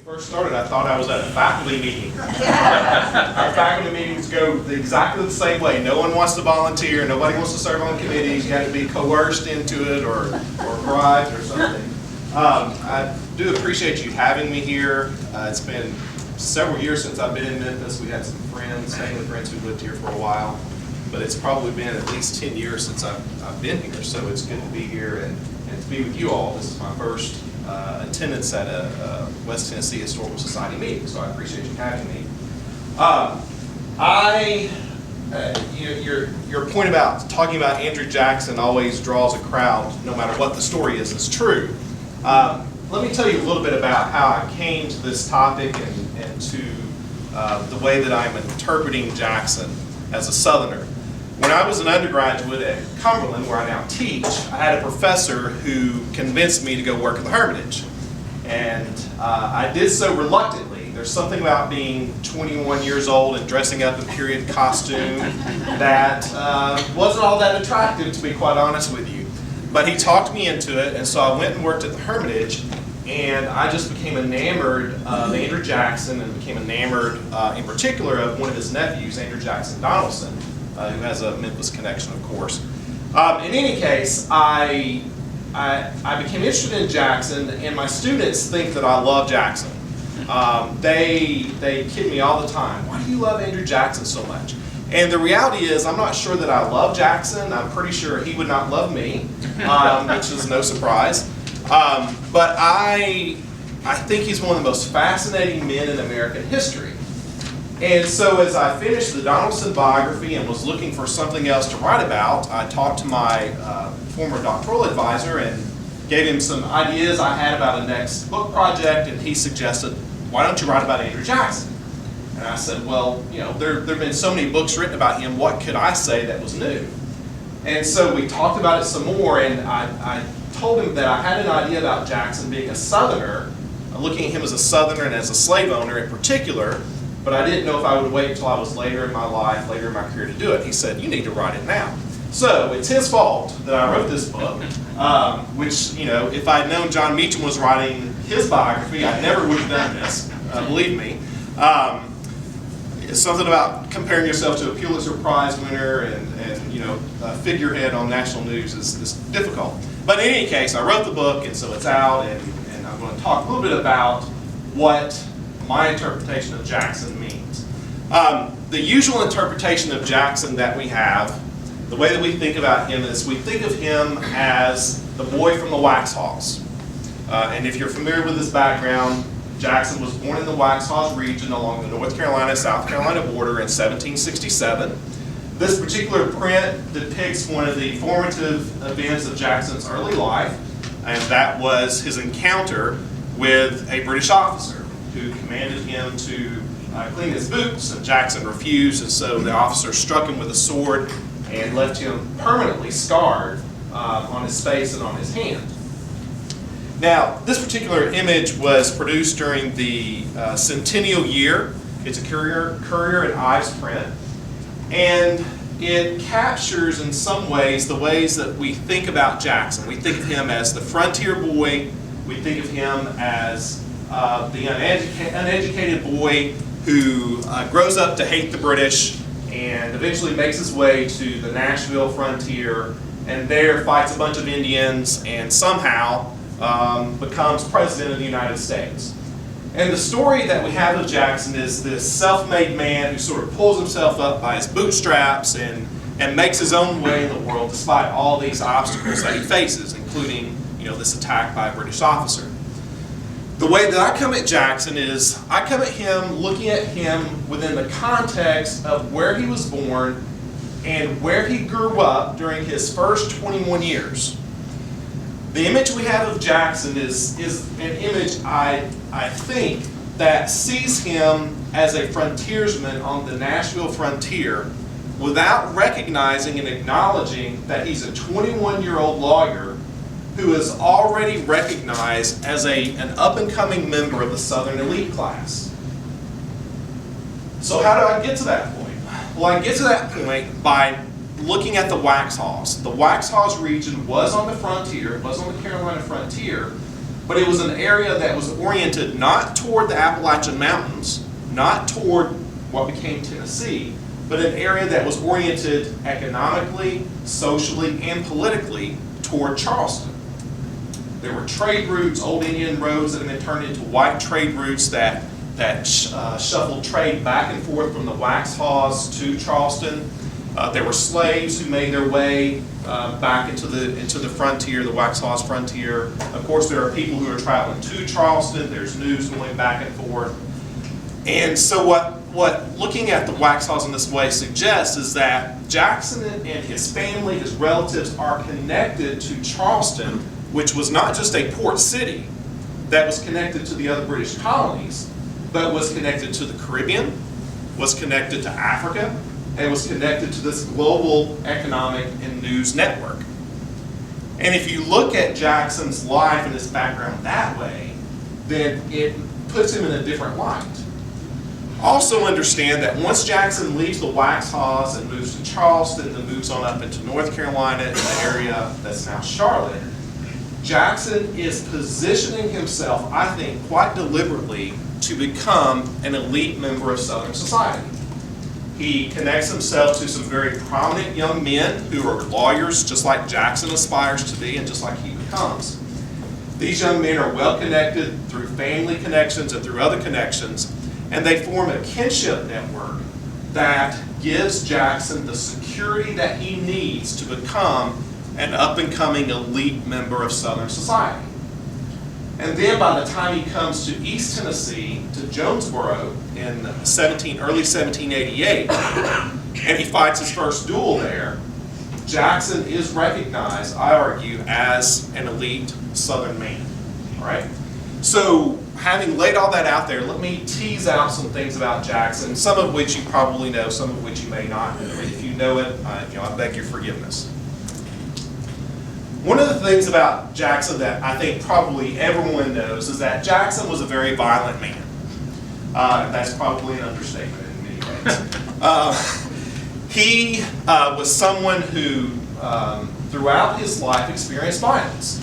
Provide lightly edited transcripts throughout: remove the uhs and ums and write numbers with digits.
First started, I thought I was at a faculty meeting. Our faculty meetings go exactly the same way. No one wants to volunteer. Nobody wants to serve on committees. You have to be coerced into it or bribed or something. I do appreciate you having me here. It's been several years since I've been in Memphis. We had some friends, family friends who lived here for a while. But it's probably been at least 10 years since I've been here. So it's good to be here and to be with you all. This is my first attendance at a West Tennessee Historical Society meeting, so I appreciate you having me. Your point about talking about Andrew Jackson always draws a crowd, no matter what the story is true. Let me tell you a little bit about how I came to this topic and to the way that I'm interpreting Jackson as a Southerner. When I was an undergraduate at Cumberland, where I now teach, I had a professor who convinced me to go work at the Hermitage. And I did so reluctantly. There's something about being 21 years old and dressing up in period costume that wasn't all that attractive, to be quite honest with you. But he talked me into it, and so I went and worked at the Hermitage, and I just became enamored of Andrew Jackson and became enamored in particular of one of his nephews, Andrew Jackson Donaldson, who has a Memphis connection, of course. In any case, I became interested in Jackson, and my students think that I love Jackson. They kid me all the time. Why do you love Andrew Jackson so much? And the reality is, I'm not sure that I love Jackson. I'm pretty sure he would not love me, which is no surprise. But I think he's one of the most fascinating men in American history. And so as I finished the Donaldson biography and was looking for something else to write about, I talked to my former doctoral advisor and gave him some ideas I had about a next book project, and he suggested, why don't you write about Andrew Jackson? And I said, well, you know, there have been so many books written about him, what could I say that was new? And so we talked about it some more, and I told him that I had an idea about Jackson being a Southerner, looking at him as a Southerner and as a slave owner in particular, but I didn't know if I would wait until I was later in my life, later in my career to do it. He said, you need to write it now. So it's his fault that I wrote this book, which, you know, if I had known John Meacham was writing his biography, I never would have done this, believe me. It's something about comparing yourself to a Pulitzer Prize winner and you know, a figurehead on national news is difficult. But in any case, I wrote the book, and so it's out, and I'm going to talk a little bit about what my interpretation of Jackson means. The usual interpretation of Jackson that we have, the way that we think about him is we think of him as the boy from the Waxhaws. And if you're familiar with his background, Jackson was born in the Waxhaws region along the North Carolina-South Carolina border in 1767. This particular print depicts one of the formative events of Jackson's early life, and that was his encounter with a British officer who commanded him to clean his boots, and Jackson refused, and so the officer struck him with a sword and left him permanently scarred on his face and on his hand. Now, this particular image was produced during the centennial year. It's a Currier and Ives print, and it captures in some ways the ways that we think about Jackson. We think of him as the frontier boy. We think of him as the uneducated boy who grows up to hate the British and eventually makes his way to the Nashville frontier and there fights a bunch of Indians and somehow becomes president of the United States. And the story that we have of Jackson is this self-made man who sort of pulls himself up by his bootstraps and makes his own way in the world despite all these obstacles that he faces, including, you know, this attack by a British officer. The way that I come at Jackson is I come at him looking at him within the context of where he was born and where he grew up during his first 21 years. The image we have of Jackson is an image I think that sees him as a frontiersman on the Nashville frontier without recognizing and acknowledging that he's a 21-year-old lawyer who is already recognized as an up-and-coming member of the Southern elite class. So how do I get to that point? Well, I get to that point by looking at the Waxhaws. The Waxhaws region was on the frontier, it was on the Carolina frontier, but it was an area that was oriented not toward the Appalachian Mountains, not toward what became Tennessee, but an area that was oriented economically, socially, and politically toward Charleston. There were trade routes, old Indian roads that had been turned into white trade routes that shuffled trade back and forth from the Waxhaws to Charleston. There were slaves who made their way back into the frontier, the Waxhaws frontier. Of course, there are people who are traveling to Charleston. There's news going back and forth. And so what looking at the Waxhaws in this way suggests is that Jackson and his family, his relatives, are connected to Charleston, which was not just a port city that was connected to the other British colonies, but was connected to the Caribbean, was connected to Africa, and was connected to this global economic and news network. And if you look at Jackson's life and his background that way, then it puts him in a different light. Also understand that once Jackson leaves the Waxhaws and moves to Charleston, then moves on up into North Carolina, in the area that's now Charlotte, Jackson is positioning himself, I think, quite deliberately to become an elite member of Southern society. He connects himself to some very prominent young men who are lawyers, just like Jackson aspires to be and just like he becomes. These young men are well connected through family connections and through other connections, and they form a kinship network that gives Jackson the security that he needs to become an up-and-coming elite member of Southern society. And then by the time he comes to East Tennessee, to Jonesboro in early 1788, and he fights his first duel there, Jackson is recognized, I argue, as an elite Southern man. All right? So, having laid all that out there, let me tease out some things about Jackson, some of which you probably know, some of which you may not know. If you know it, I beg your forgiveness. One of the things about Jackson that I think probably everyone knows is that Jackson was a very violent man. That's probably an understatement in many ways. He was someone who, throughout his life, experienced violence.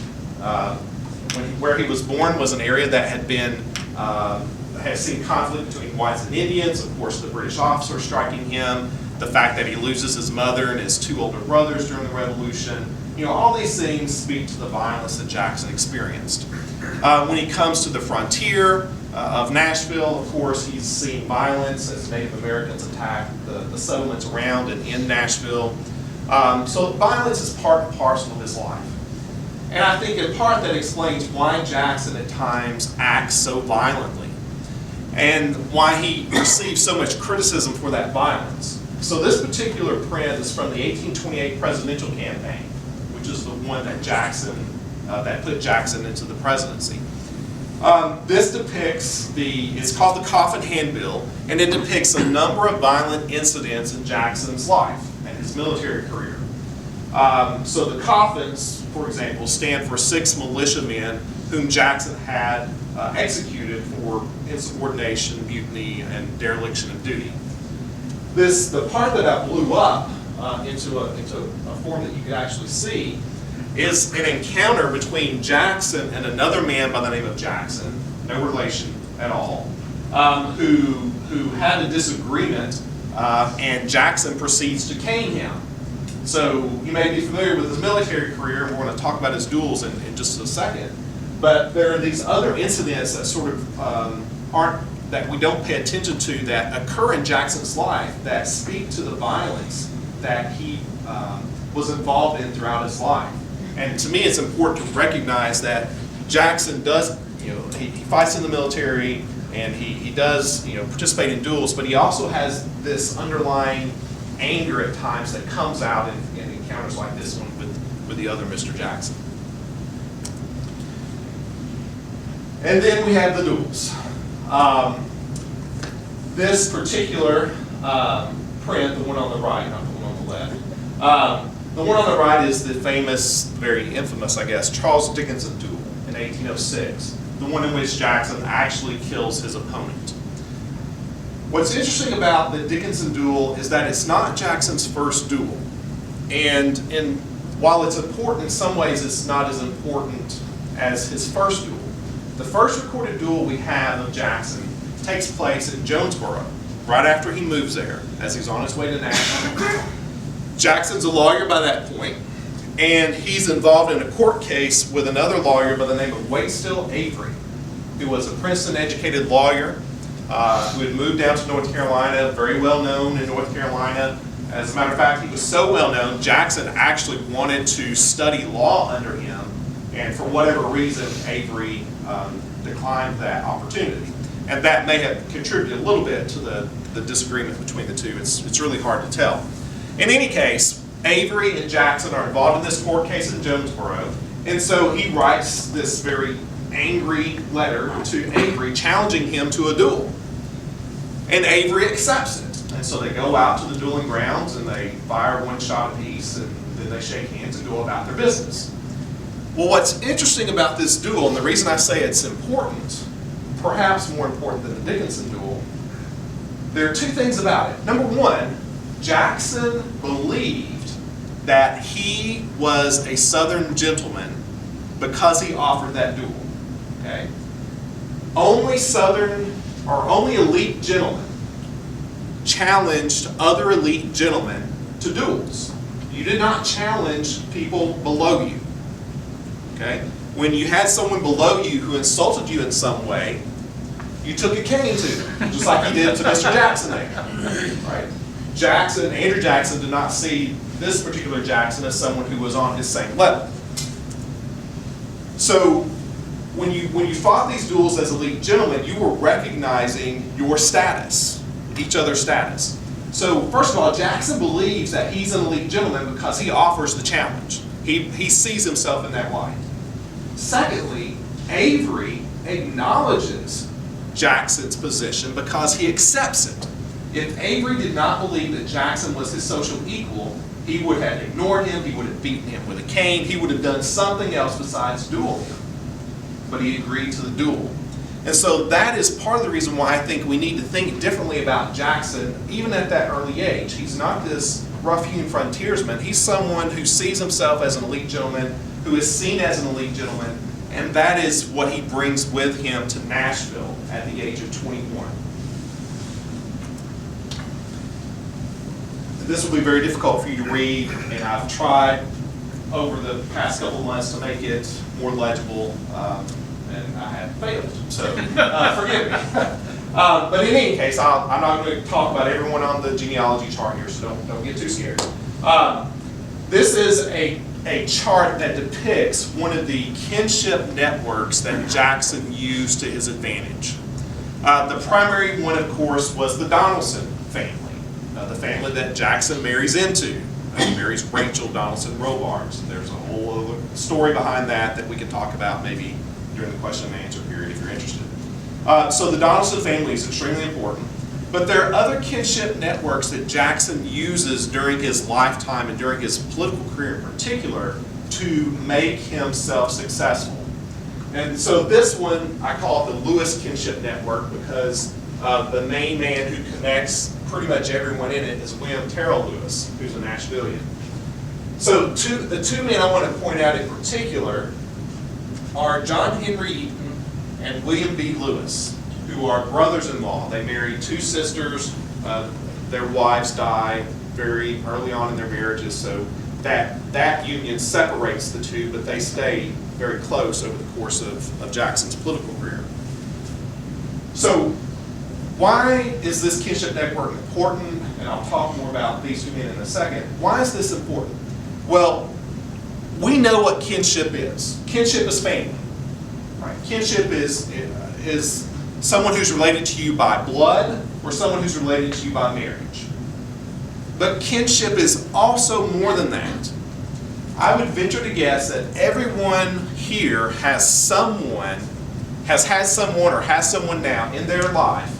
Where he was born was an area that had seen conflict between whites and Indians. Of course, the British officer striking him, the fact that he loses his mother and his two older brothers during the Revolution. All these things speak to the violence that Jackson experienced. When he comes to the frontier of Nashville, of course, he's seen violence as Native Americans attack the settlements around and in Nashville. So violence is part and parcel of his life. And I think in part that explains why Jackson at times acts so violently and why he receives so much criticism for that violence. So this particular print is from the 1828 presidential campaign, which is the one that that put Jackson into the presidency. This depicts it's called the Coffin Handbill, and it depicts a number of violent incidents in Jackson's life and his military career. So the coffins, for example, stand for 6 militiamen whom Jackson had executed for insubordination, mutiny, and dereliction of duty. The part that I blew up into a form that you could actually see is an encounter between Jackson and another man by the name of Jackson, no relation at all, who had a disagreement, and Jackson proceeds to cane him. So you may be familiar with his military career, and we're going to talk about his duels in just a second. But there are these other incidents that sort of that we don't pay attention to that occur in Jackson's life that speak to the violence that he was involved in throughout his life. And to me, it's important to recognize that Jackson does, he fights in the military and he does, participate in duels, but he also has this underlying anger at times that comes out in encounters like this one with the other Mr. Jackson. And then we have the duels. This particular print, the one on the right, not the one on the left, the one on the right is the famous, very infamous, I guess, Charles Dickinson duel in 1806, the one in which Jackson actually kills his opponent. What's interesting about the Dickinson duel is that it's not Jackson's first duel. And while it's important in some ways, it's not as important as his first duel. The first recorded duel we have of Jackson takes place in Jonesboro, right after he moves there, as he's on his way to Nashville. Jackson's a lawyer by that point, and he's involved in a court case with another lawyer by the name of Waitstill Avery, who was a Princeton-educated lawyer who had moved down to North Carolina, very well known in North Carolina. As a matter of fact, he was so well known, Jackson actually wanted to study law under him, and for whatever reason, Avery declined that opportunity. And that may have contributed a little bit to the disagreement between the two. It's really hard to tell. In any case, Avery and Jackson are involved in this court case in Jonesboro, and so he writes this very angry letter to Avery challenging him to a duel. And Avery accepts it. And so they go out to the dueling grounds and they fire one shot apiece, and then they shake hands and go about their business. Well, what's interesting about this duel, and the reason I say it's important, perhaps more important than the Dickinson duel, there are two things about it. Number one, Jackson believed that he was a Southern gentleman because he offered that duel. Okay? Only Southern or only elite gentlemen challenged other elite gentlemen to duels. You did not challenge people below you. Okay? When you had someone below you who insulted you in some way, you took a cane to them, just like you did to Mr. Jackson there. Right? Andrew Jackson did not see this particular Jackson as someone who was on his same level. So when you fought these duels as elite gentlemen, you were recognizing your status, each other's status. So first of all, Jackson believes that he's an elite gentleman because he offers the challenge. He sees himself in that light. Secondly, Avery acknowledges Jackson's position because he accepts it. If Avery did not believe that Jackson was his social equal, he would have ignored him, he would have beaten him with a cane, he would have done something else besides duel him. But he agreed to the duel. And so that is part of the reason why I think we need to think differently about Jackson, even at that early age. He's not this rough-hewn frontiersman. He's someone who sees himself as an elite gentleman, who is seen as an elite gentleman, and that is what he brings with him to Nashville at the age of 21. This will be very difficult for you to read, and I've tried over the past couple of months to make it more legible, and I have failed, so forgive me. But in any case, I'm not going to talk about everyone on the genealogy chart here, so don't get too scared. This is a chart that depicts one of the kinship networks that Jackson used to his advantage. The primary one, of course, was the Donaldson family, the family that Jackson marries into. He marries Rachel Donaldson Robards. And there's a whole other story behind that we can talk about maybe during the question and answer period if you're interested. So the Donaldson family is extremely important. But there are other kinship networks that Jackson uses during his lifetime and during his political career in particular to make himself successful. And so this one, I call it the Lewis Kinship Network because the main man who connects pretty much everyone in it is William Terrell Lewis, who's a Nashvilleian. So the two men I want to point out in particular are John Henry Eaton and William B. Lewis, who are brothers-in-law. They married two sisters. Their wives died very early on in their marriages, so that union separates the two, but they stay very close over the course of Jackson's political career. So why is this kinship network important? And I'll talk more about these two men in a second. Why is this important? Well, we know what kinship is. Kinship is family. Right? Kinship is someone who's related to you by blood or someone who's related to you by marriage. But kinship is also more than that. I would venture to guess that everyone here has had someone or has someone now in their life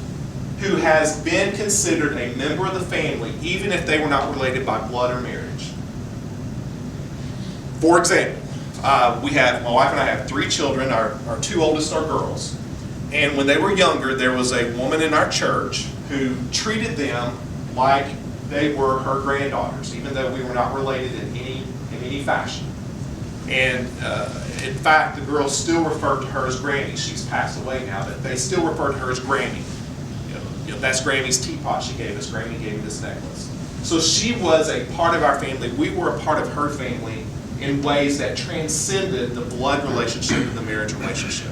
who has been considered a member of the family, even if they were not related by blood or marriage. For example, my wife and I have 3 children. Our 2 oldest are girls. And when they were younger, there was a woman in our church who treated them like they were her granddaughters, even though we were not related in any fashion. And In fact, the girls still refer to her as Granny. She's passed away now, but they still refer to her as Granny. That's Grammy's teapot she gave us. Grammy gave me this necklace. So she was a part of our family. We were a part of her family in ways that transcended the blood relationship and the marriage relationship.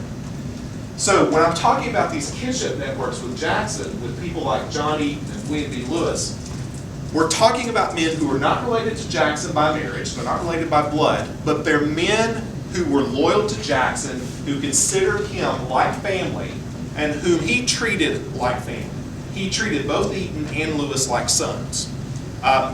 So when I'm talking about these kinship networks with Jackson, with people like John Eaton and William B. Lewis, we're talking about men who are not related to Jackson by marriage, they're not related by blood, but they're men who were loyal to Jackson, who considered him like family, and whom he treated like family. He treated both Eaton and Lewis like sons.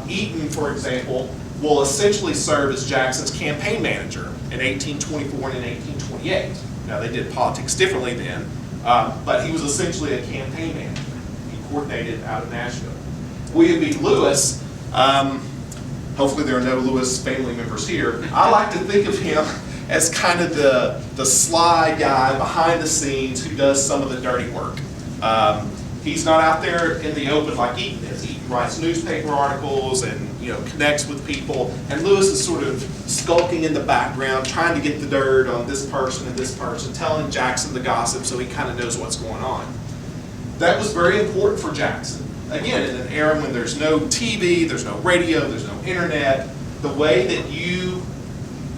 Eaton, for example, will essentially serve as Jackson's campaign manager in 1824 and in 1828. Now, they did politics differently then, but he was essentially a campaign manager. He coordinated out of Nashville. William B. Lewis, hopefully there are no Lewis family members here, I like to think of him as kind of the sly guy behind the scenes who does some of the dirty work. He's not out there in the open like Eaton is. Eaton writes newspaper articles and connects with people, and Lewis is sort of skulking in the background, trying to get the dirt on this person and this person, telling Jackson the gossip so he kind of knows what's going on. That was very important for Jackson. Again, in an era when there's no TV, there's no radio, there's no internet, the way that you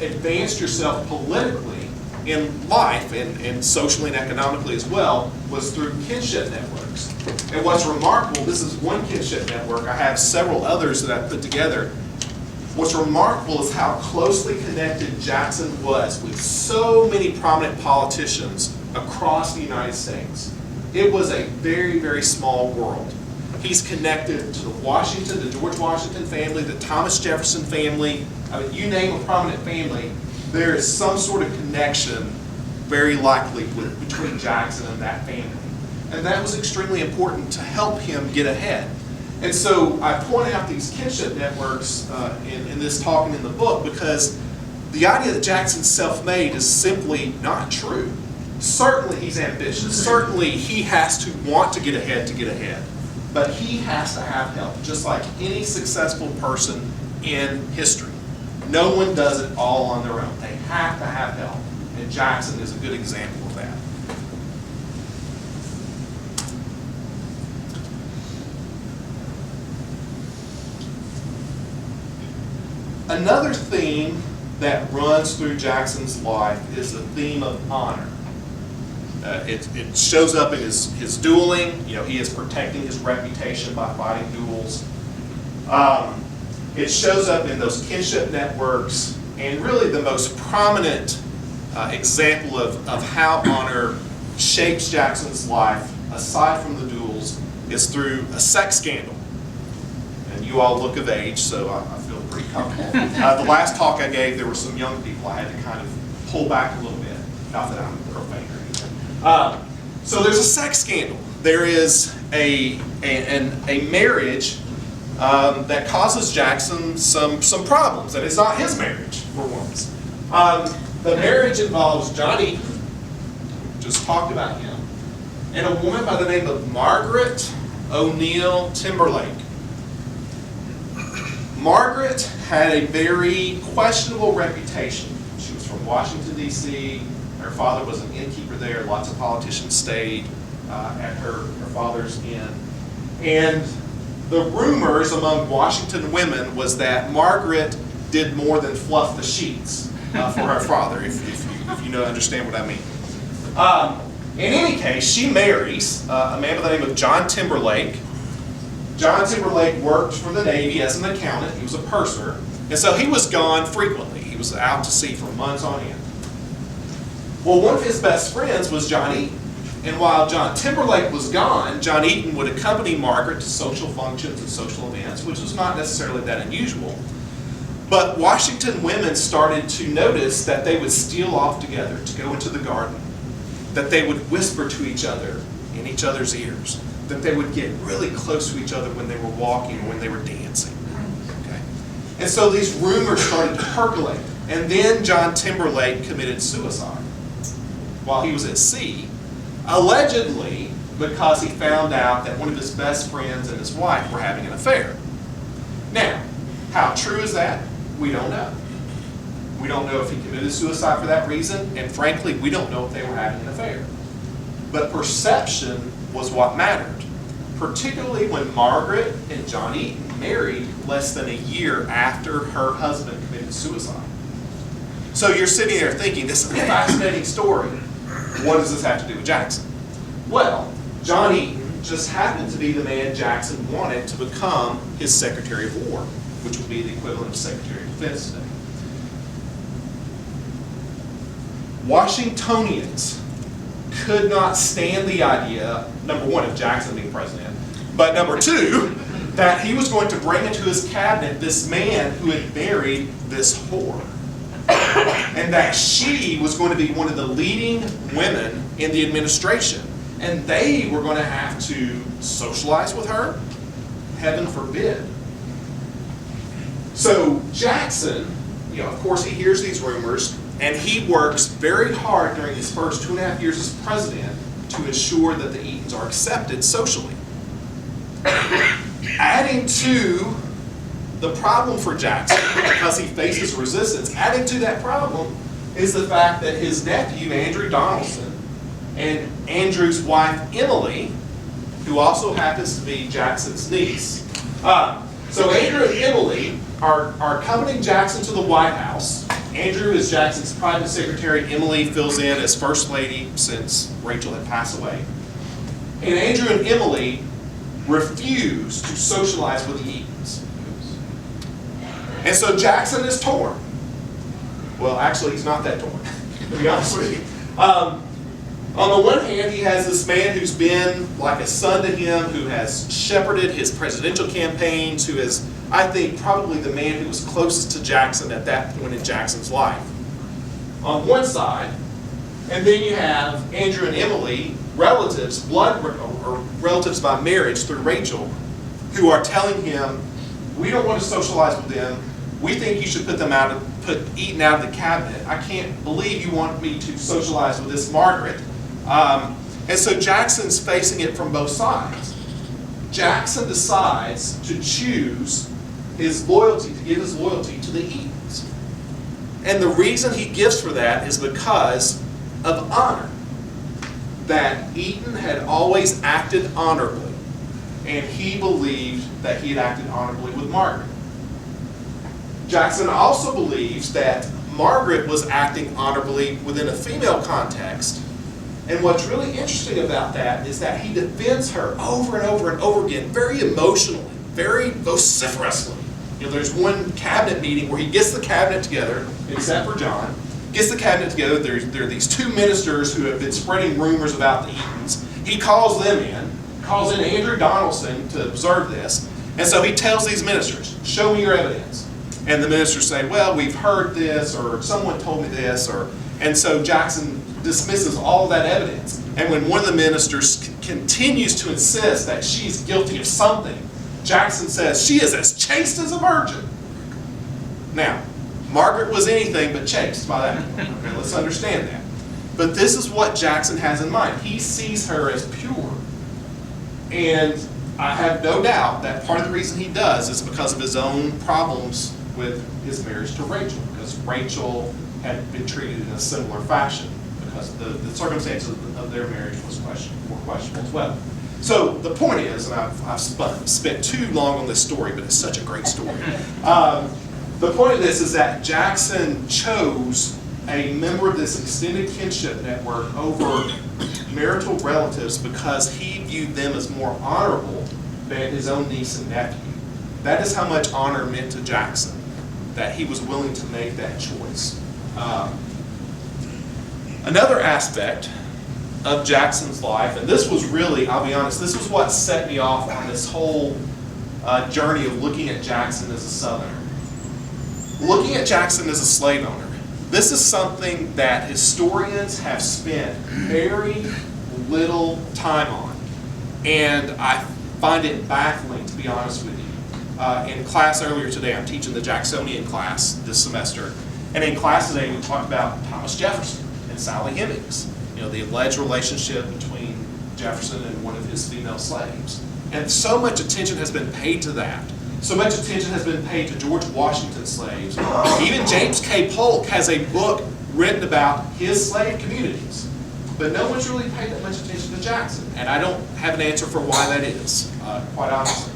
advanced yourself politically in life and socially and economically as well was through kinship networks. And what's remarkable, this is one kinship network, I have several others that I put together. What's remarkable is how closely connected Jackson was with so many prominent politicians across the United States. It was a very, very small world. He's connected to the George Washington family, the Thomas Jefferson family. I mean, you name a prominent family, there is some sort of connection, very likely, between Jackson and that family. And that was extremely important to help him get ahead. And so I point out these kinship networks in this talk and in the book because the idea that Jackson's self-made is simply not true. Certainly he's ambitious. Certainly he has to want to get ahead. But he has to have help, just like any successful person in history. No one does it all on their own. They have to have help. And Jackson is a good example of that. Another theme that runs through Jackson's life is the theme of honor. It shows up in his dueling. He is protecting his reputation by fighting duels. It shows up in those kinship networks, and really the most prominent example of how honor shapes Jackson's life, aside from the duels, is through a sex scandal. And you all look of age, so I feel pretty comfortable. The last talk I gave, there were some young people. I had to kind of pull back a little bit. Not that I'm profane or anything. So there's a sex scandal. There is a marriage that causes Jackson some problems, and it's not his marriage, for once. The marriage involves John Eaton, just talked about him, and a woman by the name of Margaret O'Neill Timberlake. Margaret had a very questionable reputation. She was from Washington, D.C. Her father was an innkeeper there. Lots of politicians stayed at her father's inn. And the rumors among Washington women was that Margaret did more than fluff the sheets for her father, if you understand what I mean. In any case, she marries a man by the name of John Timberlake. John Timberlake worked for the Navy as an accountant. He was a purser. And so he was gone frequently. He was out to sea for months on end. Well, one of his best friends was John Eaton. And while John Timberlake was gone, John Eaton would accompany Margaret to social functions and social events, which was not necessarily that unusual. But Washington women started to notice that they would steal off together to go into the garden, that they would whisper to each other in each other's ears, that they would get really close to each other when they were walking or when they were dancing. Okay? And so these rumors started to percolate. And then John Timberlake committed suicide while he was at sea, allegedly because he found out that one of his best friends and his wife were having an affair. Now, how true is that? We don't know. We don't know if he committed suicide for that reason, and frankly, we don't know if they were having an affair. But perception was what mattered, particularly when Margaret and John Eaton married less than a year after her husband committed suicide. So you're sitting there thinking, this is a fascinating story. What does this have to do with Jackson? Well, John Eaton just happened to be the man Jackson wanted to become his Secretary of War, which would be the equivalent of Secretary of Defense today. Washingtonians could not stand the idea, number one, of Jackson being president, but number two, that he was going to bring into his cabinet this man who had married this whore. And that she was going to be one of the leading women in the administration. And they were going to have to socialize with her? Heaven forbid. So Jackson, of course he hears these rumors, and he works very hard during his first 2.5 years as president to ensure that the Eatons are accepted socially. Adding to the problem for Jackson, because he faces resistance, adding to that problem is the fact that his nephew, Andrew Donaldson, and Andrew's wife, Emily, who also happens to be Jackson's niece. So Andrew and Emily are accompanying Jackson to the White House. Andrew is Jackson's private secretary. Emily fills in as first lady since Rachel had passed away. And Andrew and Emily refuse to socialize with the Eatons. And so Jackson is torn. Well, actually, he's not that torn, to be honest with you. On the one hand, he has this man who's been like a son to him, who has shepherded his presidential campaigns, who is, I think, probably the man who was closest to Jackson at that point in Jackson's life. On one side, and then you have Andrew and Emily, relatives, or relatives by marriage through Rachel, who are telling him, we don't want to socialize with them. We think you should put Eaton out of the cabinet. I can't believe you want me to socialize with this Margaret. And so Jackson's facing it from both sides. Jackson decides to choose his loyalty, to give his loyalty to the Eatons. And the reason he gives for that is because of honor. That Eaton had always acted honorably, and he believed that he had acted honorably with Margaret. Jackson also believes that Margaret was acting honorably within a female context. And what's really interesting about that is that he defends her over and over and over again, very emotionally, very vociferously. There's one cabinet meeting where he gets the cabinet together, except for John, gets the cabinet together. There are these two ministers who have been spreading rumors about the Eatons. He calls them in, calls in Andrew Donaldson to observe this. And so he tells these ministers, show me your evidence. And the ministers say, well, we've heard this, or someone told me this, and so Jackson dismisses all of that evidence. And when one of the ministers continues to insist that she's guilty of something, Jackson says, she is as chaste as a virgin. Now, Margaret was anything but chaste by that point. Okay, let's understand that. But this is what Jackson has in mind. He sees her as pure. And I have no doubt that part of the reason he does is because of his own problems with his marriage to Rachel, because Rachel had been treated in a similar fashion, because the circumstances of their marriage were questionable as well. So the point is, and I've spent too long on this story, but it's such a great story. The point of this is that Jackson chose a member of this extended kinship network over marital relatives because he viewed them as more honorable than his own niece and nephew. That is how much honor meant to Jackson, that he was willing to make that choice. Another aspect of Jackson's life, and this was really, I'll be honest, this was what set me off on this whole journey of looking at Jackson as a Southerner. Looking at Jackson as a slave owner. This is something that historians have spent very little time on. And I find it baffling, to be honest with you. In class earlier today, I'm teaching the Jacksonian class this semester. And in class today, we talked about Thomas Jefferson and Sally Hemings. The alleged relationship between Jefferson and one of his female slaves. And so much attention has been paid to that. So much attention has been paid to George Washington's slaves. Even James K. Polk has a book written about his slave communities. But no one's really paid that much attention to Jackson. And I don't have an answer for why that is, quite honestly.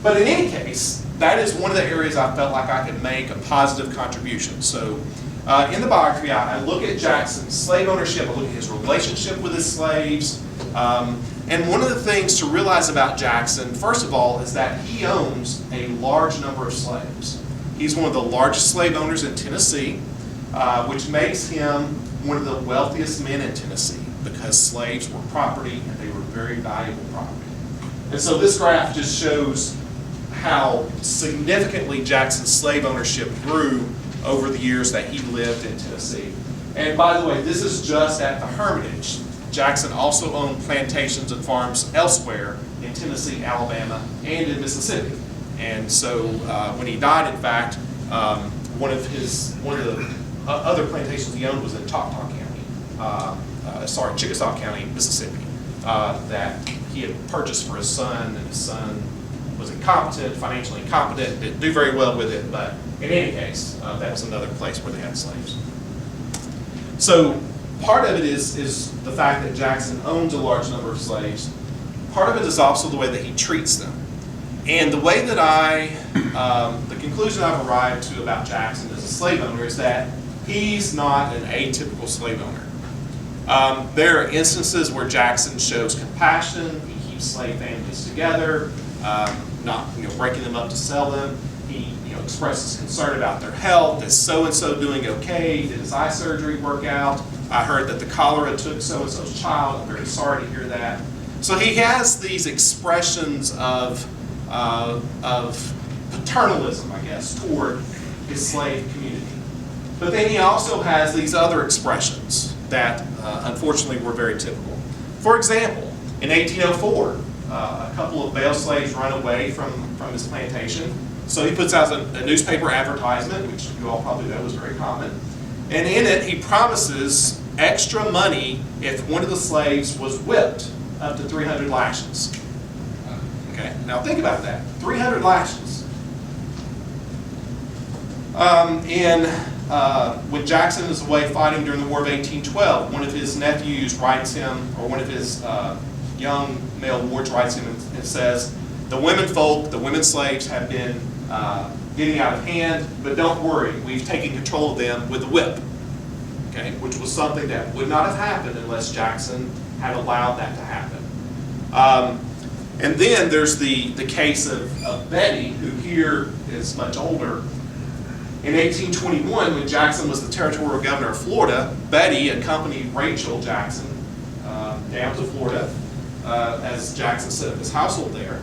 But in any case, that is one of the areas I felt like I could make a positive contribution. So in the biography, I look at Jackson's slave ownership, I look at his relationship with his slaves. And one of the things to realize about Jackson, first of all, is that he owns a large number of slaves. He's one of the largest slave owners in Tennessee, which makes him one of the wealthiest men in Tennessee because slaves were property and they were very valuable property. And so this graph just shows how significantly Jackson's slave ownership grew over the years that he lived in Tennessee. And by the way, this is just at the Hermitage. Jackson also owned plantations and farms elsewhere in Tennessee, Alabama, and in Mississippi. And so when he died, in fact, one of the other plantations he owned was in Chickasaw County, Mississippi, that he had purchased for his son, and his son was incompetent, financially incompetent, didn't do very well with it, but in any case, that was another place where they had slaves. So part of it is the fact that Jackson owns a large number of slaves. Part of it is also the way that he treats them. And the way that the conclusion I've arrived to about Jackson as a slave owner is that he's not an atypical slave owner. There are instances where Jackson shows compassion, he keeps slave families together, not breaking them up to sell them. He expresses concern about their health. Is so-and-so doing okay? Did his eye surgery work out? I heard that the cholera took so-and-so's child. I'm very sorry to hear that. So he has these expressions of paternalism, I guess, toward his slave community. But then he also has these other expressions that unfortunately were very typical. For example, in 1804, a couple of bail slaves run away from his plantation. So he puts out a newspaper advertisement, which you all probably know is very common. And in it, he promises extra money if one of the slaves was whipped up to 300 lashes. Okay, now think about that, 300 lashes. When Jackson is away fighting during the War of 1812, one of his nephews writes him, or one of his young male wards writes him and says, the women slaves have been getting out of hand, but don't worry, we've taken control of them with a whip. Okay, which was something that would not have happened unless Jackson had allowed that to happen. And then there's the case of Betty, who here is much older. In 1821, when Jackson was the territorial governor of Florida, Betty accompanied Rachel Jackson down to Florida as Jackson set up his household there.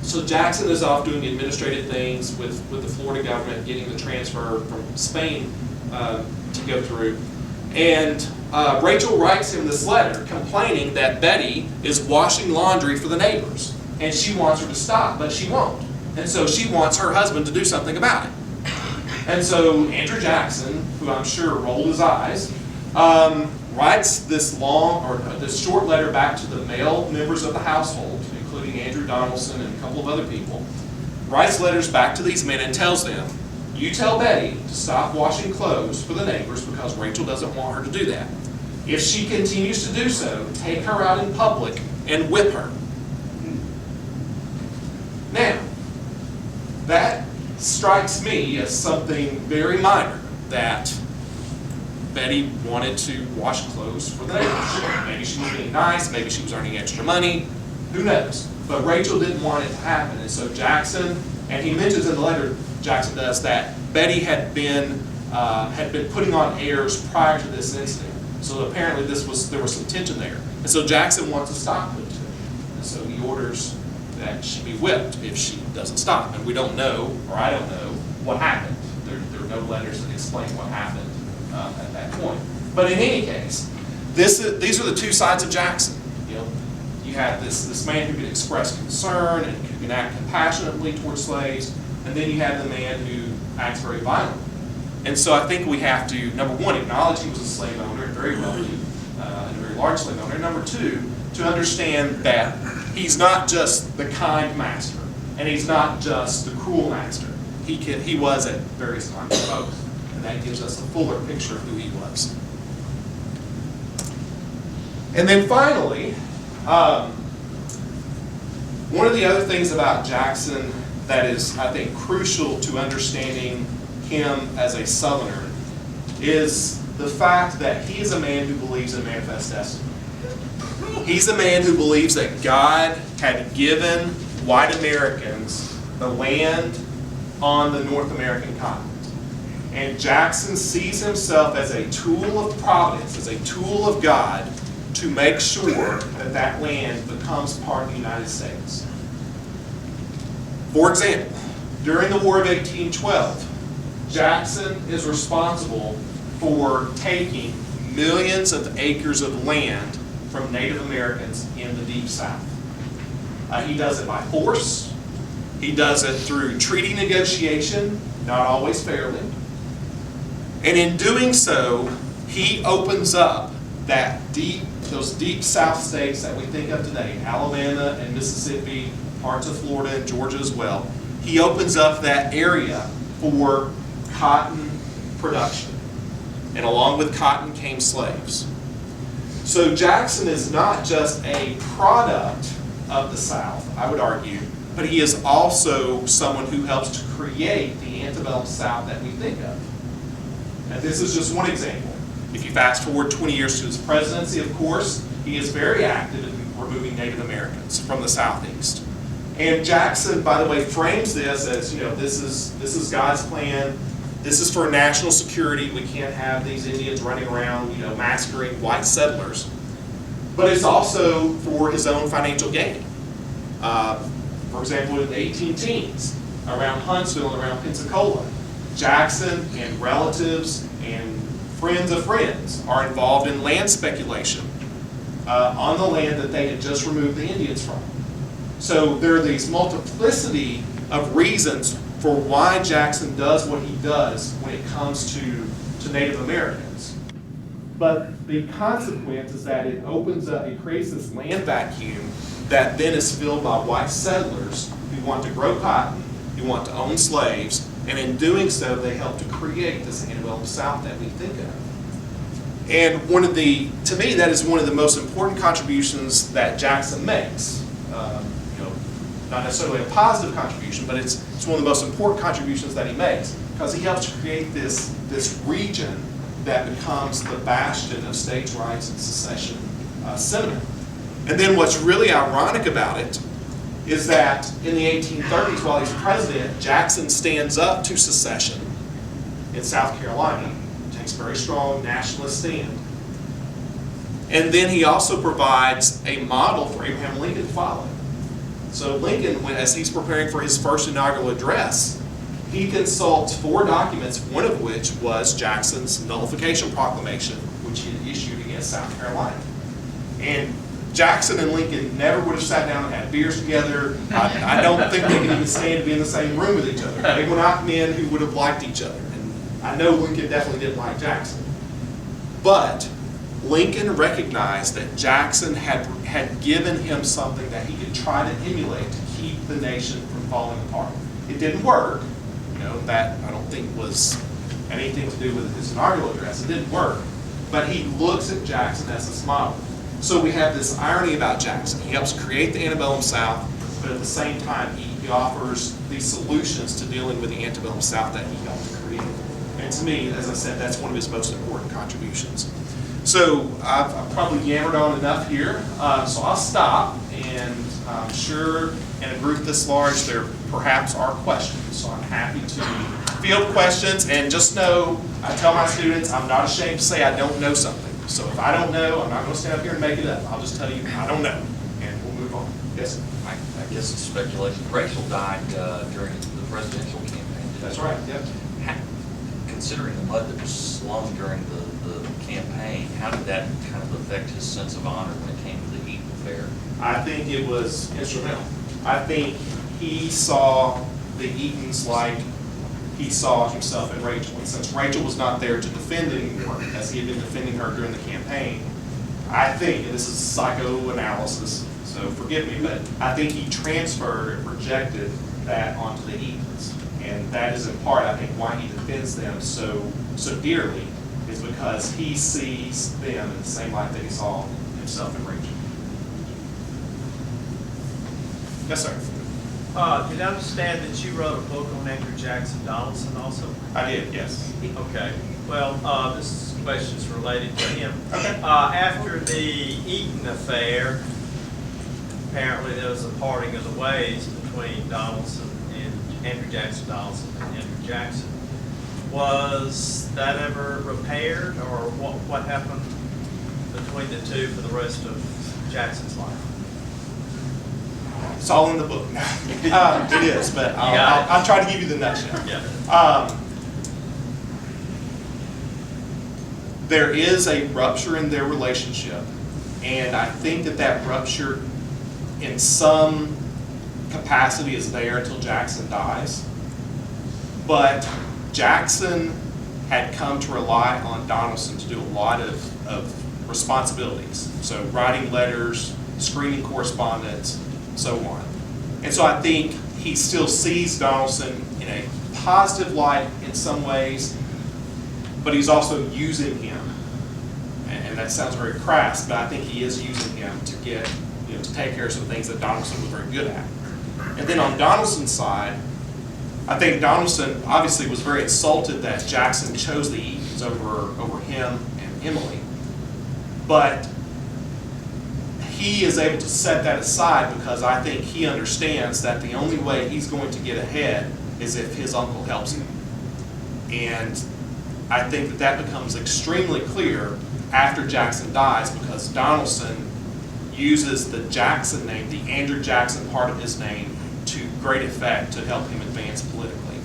So Jackson is off doing administrative things with the Florida government, getting the transfer from Spain to go through. And Rachel writes him this letter complaining that Betty is washing laundry for the neighbors. And she wants her to stop, but she won't. And so she wants her husband to do something about it. And so Andrew Jackson, who I'm sure rolled his eyes, writes this short letter back to the male members of the household, including Andrew Donaldson and a couple of other people, writes letters back to these men and tells them, you tell Betty to stop washing clothes for the neighbors because Rachel doesn't want her to do that. If she continues to do so, take her out in public and whip her. Now, that strikes me as something very minor, that Betty wanted to wash clothes for the neighbors. Maybe she was being nice, maybe she was earning extra money, who knows? But Rachel didn't want it to happen, and so Jackson, and he mentions in the letter, Jackson does, that Betty had been putting on airs prior to this incident. So apparently there was some tension there. And so Jackson wants to stop it. And so he orders that she be whipped if she doesn't stop. And we don't know, or I don't know, what happened. There are no letters that explain what happened at that point. But in any case, these are the two sides of Jackson. You have this man who can express concern and who can act compassionately towards slaves, and then you have the man who acts very violently. And so I think we have to, number one, acknowledge he was a slave owner, very wealthy, and a very large slave owner. Number two, to understand that he's not just the kind master. And he's not just the cruel master. He was at various times both. And that gives us a fuller picture of who he was. And then finally, one of the other things about Jackson that is, I think, crucial to understanding him as a Southerner is the fact that he is a man who believes in manifest destiny. He's a man who believes that God had given white Americans the land on the North American continent. And Jackson sees himself as a tool of providence, as a tool of God to make sure that that land becomes part of the United States. For example, during the War of 1812, Jackson is responsible for taking millions of acres of land from Native Americans in the Deep South. He does it by force. He does it through treaty negotiation, not always fairly. And in doing so, he opens up those deep South states that we think of today, Alabama and Mississippi, parts of Florida and Georgia as well. He opens up that area for cotton production. And along with cotton came slaves. So Jackson is not just a product of the South, I would argue, but he is also someone who helps to create the antebellum South that we think of. And this is just one example. If you fast forward 20 years to his presidency, of course, he is very active in removing Native Americans from the Southeast. And Jackson, by the way, frames this as, this is God's plan. This is for national security. We can't have these Indians running around, massacring white settlers. But it's also for his own financial gain. For example, in the 18-teens, around Huntsville and around Pensacola, Jackson and relatives and friends of friends are involved in land speculation on the land that they had just removed the Indians from. So there are these multiplicity of reasons for why Jackson does what he does when it comes to Native Americans. But the consequence is that it creates this land vacuum that then is filled by white settlers who want to grow cotton, who want to own slaves, and in doing so, they help to create this antebellum South that we think of. And to me, that is one of the most important contributions that Jackson makes. Not necessarily a positive contribution, but it's one of the most important contributions that he makes because he helps to create this region that becomes the bastion of states' rights and secession sentiment. And then what's really ironic about it is that in the 1830s, while he's president, Jackson stands up to secession in South Carolina, takes a very strong nationalist stand. And then he also provides a model for Abraham Lincoln to follow. So Lincoln, as he's preparing for his first inaugural address, he consults 4 documents, one of which was Jackson's nullification proclamation, which he had issued against South Carolina. And Jackson and Lincoln never would have sat down and had beers together. I don't think they could even stand to be in the same room with each other. They were not men who would have liked each other. And I know Lincoln definitely didn't like Jackson. But Lincoln recognized that Jackson had given him something that he could try to emulate to keep the nation from falling apart. It didn't work. That I don't think was anything to do with his inaugural address. It didn't work. But he looks at Jackson as this model. So we have this irony about Jackson. He helps create the antebellum South, but at the same time he offers these solutions to dealing with the antebellum South that he helped to create. And to me, as I said, that's one of his most important contributions. So I've probably yammered on enough here, so I'll stop, and I'm sure in a group this large there perhaps are questions, so I'm happy to field questions, and just know, I tell my students, I'm not ashamed to say I don't know something. So if I don't know, I'm not going to stand up here and make it up. I'll just tell you I don't know, and we'll move on. Yes, sir? I guess it's speculation. Rachel died during the presidential campaign. That's right, yep. Considering the mud that was slung during the campaign, how did that kind of affect his sense of honor when it came to the Eaton affair? I think it was instrumental. I think he saw the Eatons like he saw himself in Rachel. And since Rachel was not there to defend anymore, as he had been defending her during the campaign, I think, and this is psychoanalysis, so forgive me, but I think he transferred and projected that onto the Eatons. And that is in part, I think, why he defends them so dearly, is because he sees them in the same light that he saw himself in Rachel. Yes, sir. Did I understand that you wrote a book on Andrew Jackson Donaldson also? I did, yes. Okay. Well, this question is related to him. Okay. After the Eaton affair, apparently there was a parting of the ways between Donaldson and Andrew Jackson Donaldson and Andrew Jackson. Was that ever repaired, or what happened between the two for the rest of Jackson's life? It's all in the book. It is, but I'll try to give you the nutshell. Yeah. There is a rupture in their relationship, and I think that rupture in some capacity is there until Jackson dies. But Jackson had come to rely on Donaldson to do a lot of responsibilities. So writing letters, screening correspondence, so on. And so I think he still sees Donaldson in a positive light in some ways, but he's also using him. And that sounds very crass, but I think he is using him to get, to take care of some things that Donaldson was very good at. And then on Donaldson's side, I think Donaldson obviously was very insulted that Jackson chose the Eatons over him and Emily. But he is able to set that aside because I think he understands that the only way he's going to get ahead is if his uncle helps him. And I think that becomes extremely clear after Jackson dies, because Donaldson uses the Jackson name, the Andrew Jackson part of his name, to great effect to help him advance politically.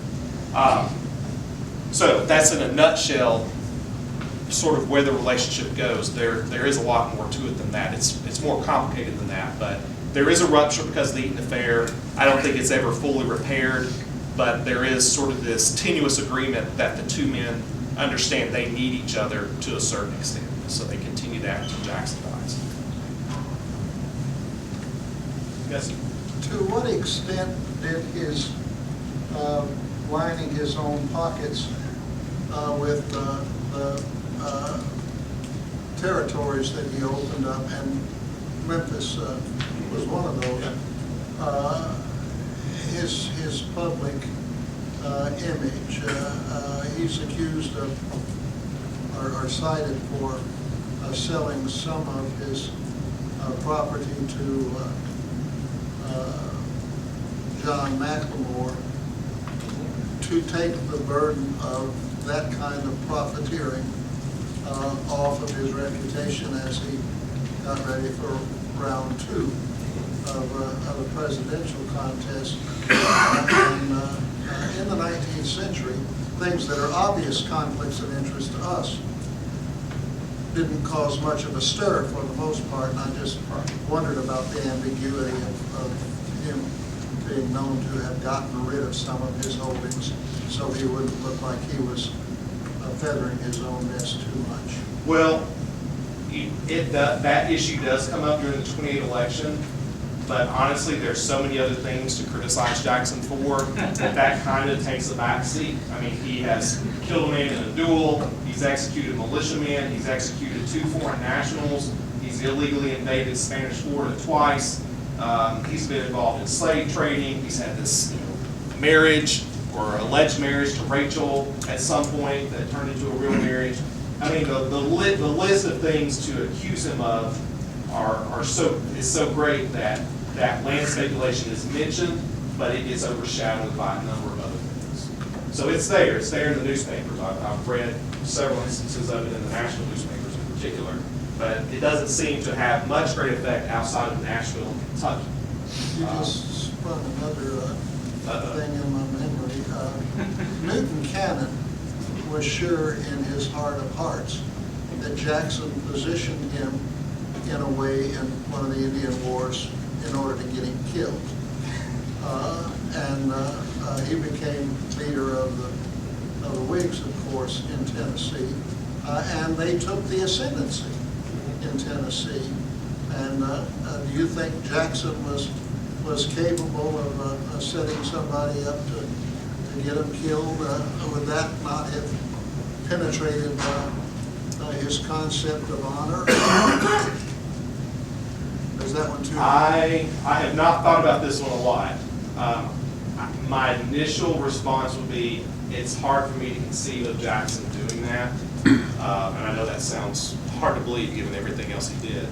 So that's in a nutshell sort of where the relationship goes. There is a lot more to it than that. It's more complicated than that, but there is a rupture because of the Eaton affair. I don't think it's ever fully repaired, but there is sort of this tenuous agreement that the two men understand they need each other to a certain extent. So they continue that until Jackson dies. Yes? To what extent did his lining his own pockets with the territories that he opened up, and Memphis was one of those, his public image, he's accused of or cited for selling some of his property to John McLemore to take the burden of that kind of profiteering off of his reputation as he got ready for round 2 of a presidential contest. In the 19th century, things that are obvious conflicts of interest to us didn't cause much of a stir for the most part, and I just wondered about the ambiguity of him being known to have gotten rid of some of his holdings so he wouldn't look like he was feathering his own nest too much. Well, that issue does come up during the 28 election, but honestly, there's so many other things to criticize Jackson for that kind of takes a back seat. I mean, he has killed a man in a duel, he's executed militiamen, he's executed 2 foreign nationals, he's illegally invaded Spanish Florida twice, he's been involved in slave trading, he's had this marriage or alleged marriage to Rachel at some point that turned into a real marriage. I mean, the list of things to accuse him of is so great that land speculation is mentioned, but it is overshadowed by a number of other things. So it's there in the newspapers. I've read several instances of it in the national newspapers in particular, but it doesn't seem to have much great effect outside of Nashville and Kentucky. You just spun another thing in my memory. Newton Cannon was sure in his heart of hearts that Jackson positioned him in a way in one of the Indian Wars in order to get him killed. He became leader of the Whigs, of course, in Tennessee. And they took the ascendancy in Tennessee. And do you think Jackson was was capable of setting somebody up to get him killed, would that not have penetrated his concept of honor? Or is that one too? I have not thought about this one a lot. My initial response would be, it's hard for me to conceive of Jackson doing that. And I know that sounds hard to believe given everything else he did.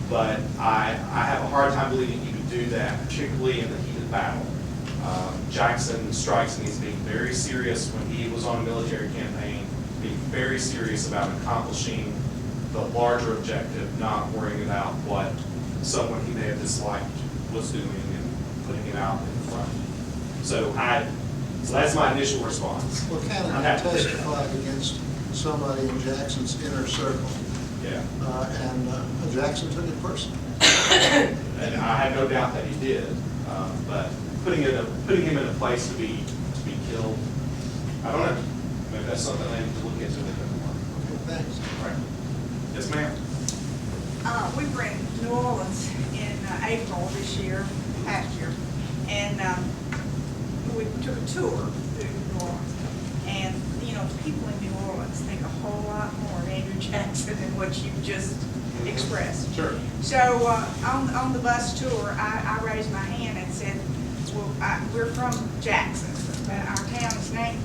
But I have a hard time believing he would do that, particularly in the heat of battle. Jackson strikes me as being very serious when he was on a military campaign, being very serious about accomplishing the larger objective, not worrying about what someone he may have disliked was doing and putting it out in the front. So that's my initial response. Well, Canada testified against somebody in Jackson's inner circle. Yeah. And Jackson took it personally. And I have no doubt that he did. But putting him in a place to be killed, I don't know. Maybe that's something I need to look into a little bit more. Okay, thanks. Right. Yes, ma'am. We were in New Orleans in April this year, past year, and we took a tour through New Orleans. And, you know, people in New Orleans think a whole lot more of Andrew Jackson than what you just expressed. Sure. So on the bus tour, I raised my hand and said, well, we're from Jackson, but our town is named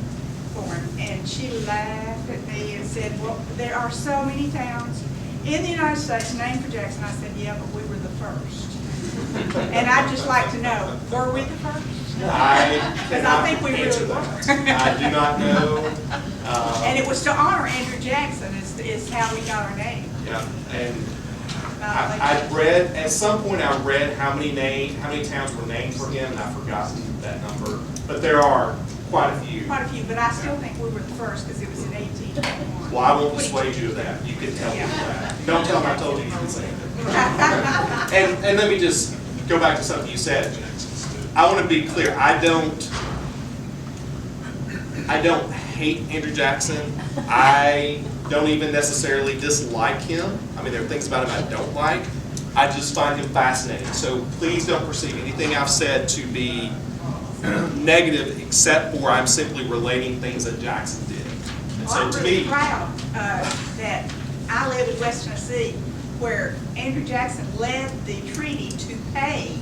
for him. And she laughed at me and said, well, there are so many towns in the United States named for Jackson. I said, yeah, but we were the first. And I'd just like to know, were we the first? Because I think we really were. I do not know. And it was to honor Andrew Jackson is how we got our name. Yeah, and I read, at some point I read how many towns were named for him, and I've forgotten that number. But there are quite a few. Quite a few, but I still think we were the first because it was in 1821. Well, I won't persuade you of that. You can tell me that. Don't tell them I told you you can say it. And let me just go back to something you said. I want to be clear. I don't hate Andrew Jackson. I don't even necessarily dislike him. I mean, there are things about him I don't like. I just find him fascinating. So please don't perceive anything I've said to be negative, except for I'm simply relating things that Jackson did. And so I'm to really me, proud that I live in West Tennessee, where Andrew Jackson led the treaty to pay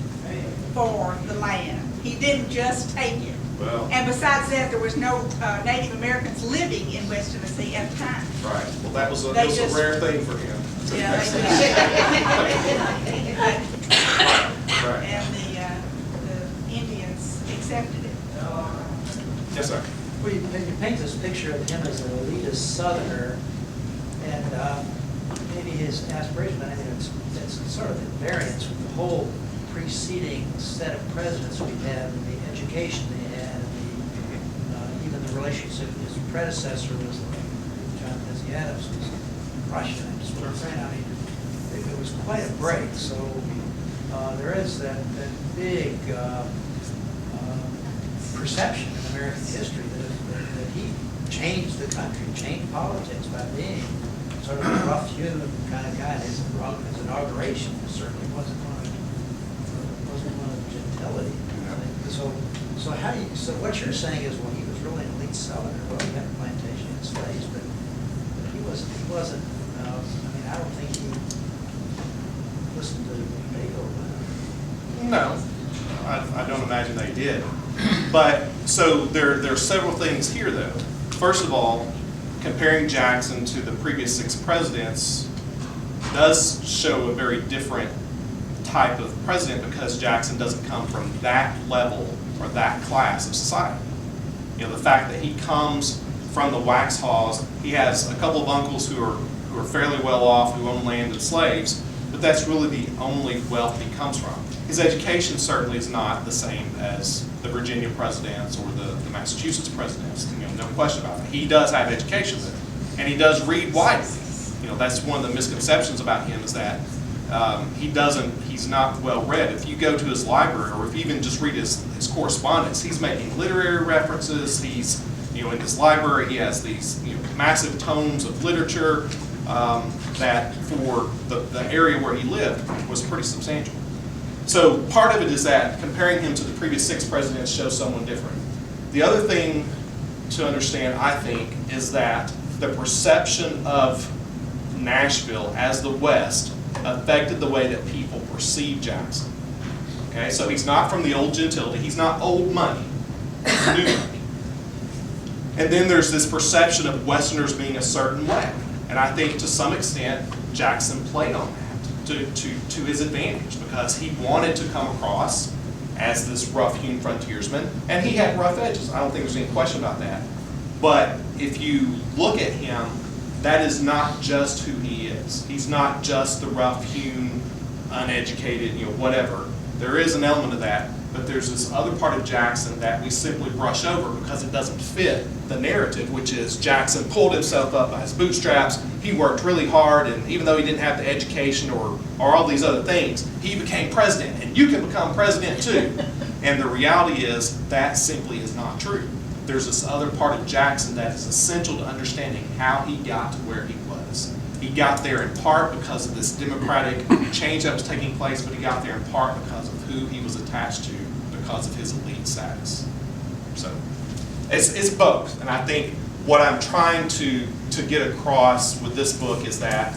for the land. He didn't just take it. well, And besides that, there was no Native Americans living in West Tennessee at the time. right. Well, that was a They just- rare thing for him. Yeah, Right. And the Indians accepted it. Yes, sir. Well, you paint this picture of him as an elitist Southerner, and maybe his aspiration, but I mean, it's sort of at variance with the whole preceding set of presidents we had, and the education they had, and even the relationship with his predecessor was John Quincy Adams was Russian. I just what I'm saying. I mean, it was quite a break. So there is that big perception in American history that he changed the country, changed politics by being sort of a rough-hewn kind of guy. His inauguration certainly wasn't one of gentility. So how do you? So what you're saying is, well, he was really an elite Southerner. Well, he had a plantation and slaves, but he wasn't. I mean, I don't think he listened to Beethoven. No, I don't imagine they did. But, so there are several things here, though. First of all, comparing Jackson to the previous 6 presidents does show a very different type of president, because Jackson doesn't come from that level or that class of society. You know, the fact that he comes from the Waxhaws, he has a couple of uncles who are fairly well off, who own land and slaves, but that's really the only wealth he comes from. His education certainly is not the same as the Virginia presidents or the Massachusetts presidents. You know, no question about it. He does have education though, and he does read widely. You know, that's one of the misconceptions about him, is that he's not well read. If you go to his library, or if you even just read his correspondence, he's making literary references. He's, you know, in his library he has these, you know, massive tomes of literature that for the area where he lived was pretty substantial. So part of it is that comparing him to the previous 6 presidents shows someone different. The other thing to understand, I think, is that the perception of Nashville as the West affected the way that people perceive Jackson. Okay, so he's not from the old gentility. He's not old money. He's new money. And then there's this perception of Westerners being a certain way. And I think to some extent, Jackson played on that to his advantage because he wanted to come across as this rough-hewn frontiersman, and he had rough edges. I don't think there's any question about that. But if you look at him, that is not just who he is. He's not just the rough-hewn, uneducated, whatever. There is an element of that, but there's this other part of Jackson that we simply brush over because it doesn't fit the narrative, which is Jackson pulled himself up by his bootstraps. He worked really hard, and even though he didn't have the education or all these other things, he became president, and you can become president too. And the reality is that simply is not true. There's this other part of Jackson that is essential to understanding how he got to where he was. He got there in part because of this democratic change that was taking place, but he got there in part because of who he was attached to, because of his elite status. So it's both, and I think what I'm trying to get across with this book is that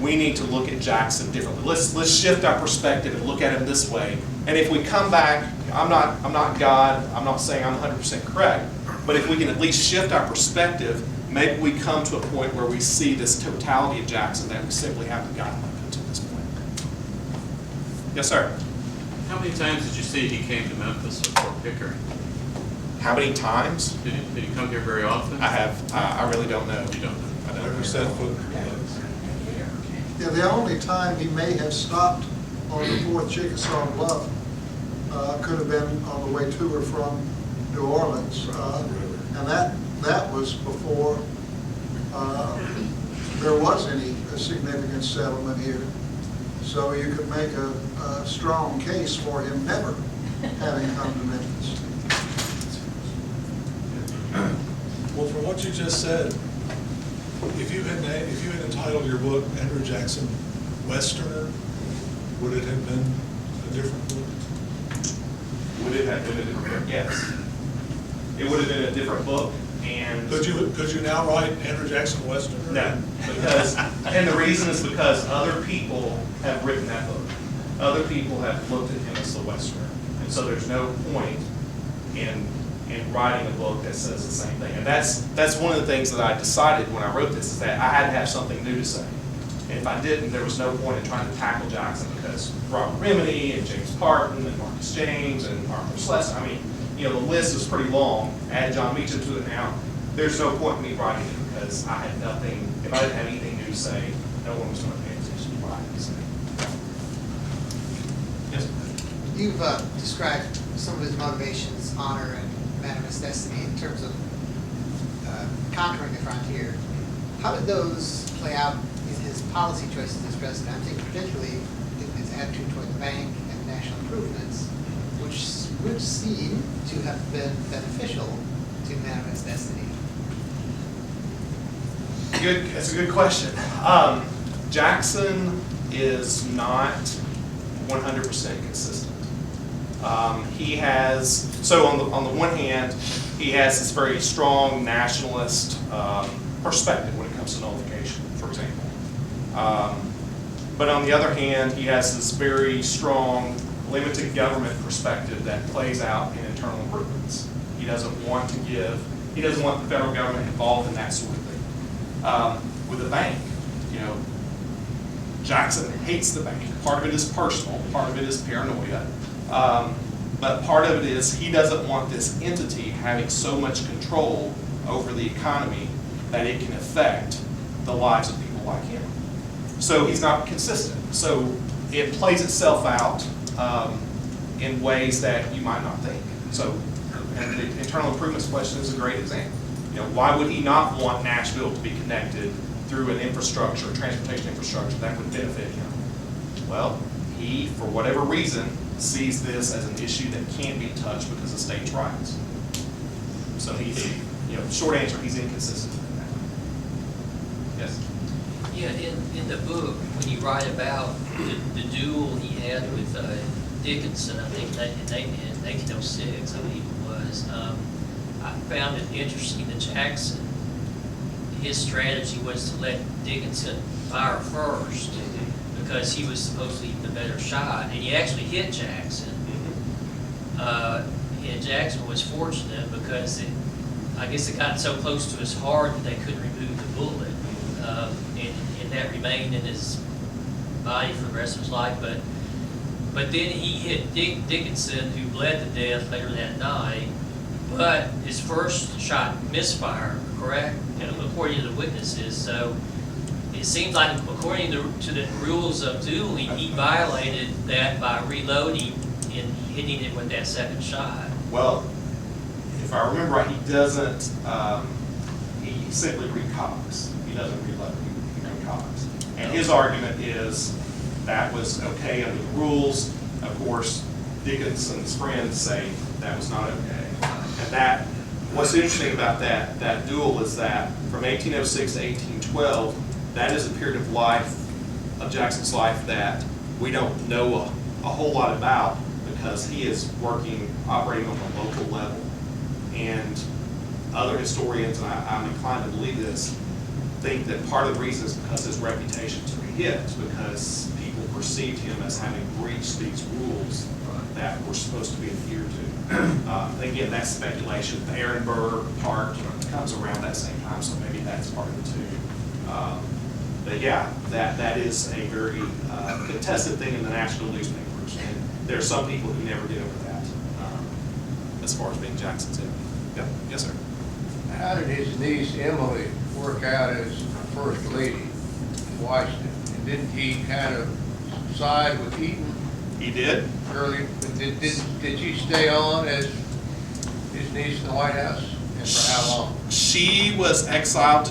we need to look at Jackson differently. Let's shift our perspective and look at him this way. And if we come back, I'm not God, I'm not saying I'm 100% correct, but if we can at least shift our perspective, maybe we come to a point where we see this totality of Jackson that we simply haven't gotten up to this point. Yes, sir. How many times did you see he came to Memphis or Fort Pickering? How many times? Did he come here very often? I have. I really don't know. You don't know? I don't Never know. set foot. Yeah, the only time he may have stopped on the 4th Chickasaw Bluff could have been on the way to or from New Orleans. And that was before there was any significant settlement here. So you could make a strong case for him never having come to Memphis. Well, from what you just said, if you had entitled your book Andrew Jackson Westerner, would it have been a different book? Would it have been a different book? Yes. It would have been a different book, and Could you now write Andrew Jackson Westerner? no, because and the reason is because other people have written that book. Other people have looked at him as the Westerner, and so there's no point in writing a book that says the same thing. And that's one of the things that I decided when I wrote this, is that I had to have something new to say. And if I didn't, there was no point in trying to tackle Jackson, because Robert Remini and James Parton and Marcus James and Arthur Schlesinger, I mean, the list is pretty long. Add John Meacham to it now. There's no point in me writing it because I had nothing, if I didn't have anything new to say, no one was going to pay attention to what I had to say. Yes? You've described some of his motivations, honor, and manifest destiny in terms of conquering the frontier. How did those play out in his policy choices as president? I'm thinking particularly in his attitude toward the bank and national improvements, which would seem to have been beneficial to manifest destiny. Good. That's a good question. Jackson is not 100% consistent. He has, so on the one hand, he has this very strong nationalist perspective when it comes to nullification, for example. But on the other hand, he has this very strong limited government perspective that plays out in internal improvements. He doesn't want the federal government involved in that sort of thing. With the bank, Jackson hates the bank. Part of it is personal, part of it is paranoia. But part of it is he doesn't want this entity having so much control over the economy that it can affect the lives of people like him. So he's not consistent. So it plays itself out in ways that you might not think. So, and the internal improvements question is a great example. Why would he not want Nashville to be connected through an infrastructure, transportation infrastructure that would benefit him? Well, he, for whatever reason, sees this as an issue that can't be touched because of states' rights. So he's, short answer, he's inconsistent in that. Yes? Yeah, in the book, when you write about the duel he had with Dickinson, I think in 1806, I believe it was, I found it interesting that Jackson, his strategy was to let Dickinson fire first because he was supposedly the better shot, and he actually hit Jackson. And Jackson was fortunate because I guess it got so close to his heart that they couldn't remove the bullet, and that remained in his body for the rest of his life. But then he hit Dickinson, who bled to death later that night. But his first shot misfired, correct? According to the witnesses. So it seems like, according to the rules of dueling, he violated that by reloading and hitting it with that second shot. Well, if I remember right, he doesn't, he simply recocks. He doesn't reload, he recocks. And his argument is that was okay under the rules. Of course, Dickinson's friends say that was not okay. And that, what's interesting about that duel is that from 1806 to 1812, that is a period of life, of Jackson's life, that we don't know a whole lot about because he is operating on the local level. And other historians, and I'm inclined to believe this, think that part of the reason is because his reputation took a hit, because people perceived him as having breached these rules that were supposed to be adhered to. Again, that's speculation. The Ehrenberg part comes around that same time, so maybe that's part of it too. But yeah, that is a very contested thing in the national newspapers, and there are some people who never get over that, as far as being Jackson's enemy. Yep. Yes, sir. How did his niece Emily work out as First Lady in Washington? And didn't he kind of side with Eaton? He did. Early, did she stay on as his niece in the White House? And for how long? She was exiled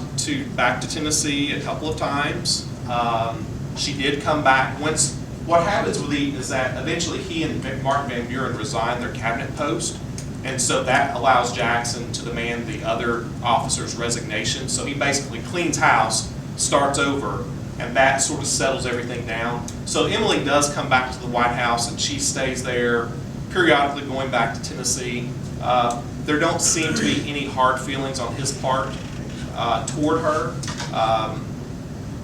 back to Tennessee a couple of times. She did come back. What happens with Eaton is that eventually he and Martin Van Buren resign their cabinet post, and so that allows Jackson to demand the other officer's resignation. So he basically cleans house, starts over, and that sort of settles everything down. So Emily does come back to the White House, and she stays there, periodically going back to Tennessee. There don't seem to be any hard feelings on his part toward her.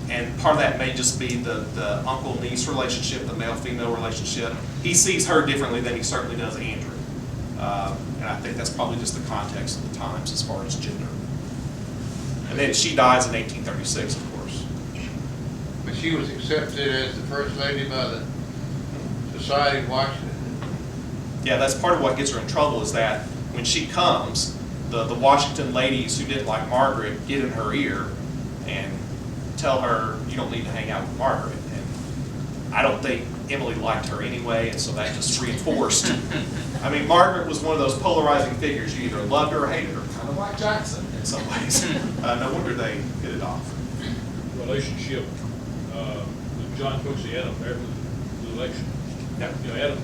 And part of that may just be the uncle-niece relationship, the male-female relationship. He sees her differently than he certainly does Andrew. And I think that's probably just the context of the times as far as gender. And then she dies in 1836, of course. But she was accepted as the First Lady by the Society of Washington. Yeah, that's part of what gets her in trouble, is that when she comes, the Washington ladies who didn't like Margaret get in her ear and tell her, you don't need to hang out with Margaret. And I don't think Emily liked her anyway, and so that just reinforced. I mean, Margaret was one of those polarizing figures. You either loved her or hated her, kind of like Jackson in some ways. No wonder they hit it off. Relationship with John Quincy Adams after the election. Yeah. You know, Adams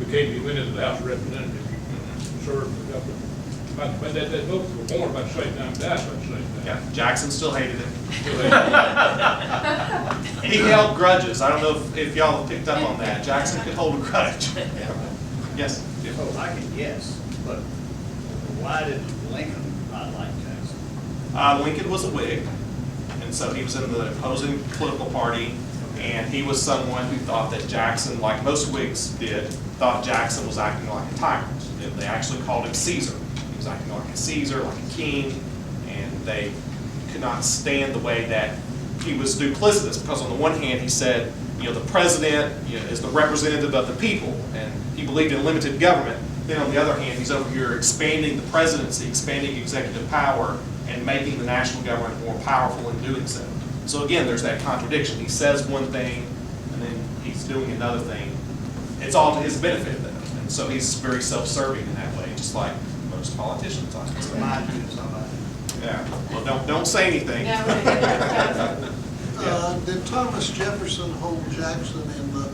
he went into the House of Representatives, served for the government. But that both were born about the same time, died about the same time. Yeah, Jackson still hated it. He held grudges. I don't know if y'all have picked up on that. Jackson could hold a grudge. Yes? Jim? Oh, I can guess, but why did Lincoln not like Jackson? Lincoln was a Whig, and so he was in the opposing political party, and he was someone who thought that Jackson, like most Whigs did, thought Jackson was acting like a tyrant. They actually called him Caesar. He was acting like a Caesar, like a king, and they could not stand the way that he was duplicitous, because on the one hand he said, you know, the president, you know, is the representative of the people, and he believed in limited government. Then on the other hand, he's over here expanding the presidency, expanding executive power, and making the national government more powerful in doing so. So again, there's that contradiction. He says one thing, and then he's doing another thing. It's all to his benefit, though. And so he's very self-serving in that way, just like most politicians, I would say. Yeah. Well, don't say anything. Did Thomas Jefferson hold Jackson in the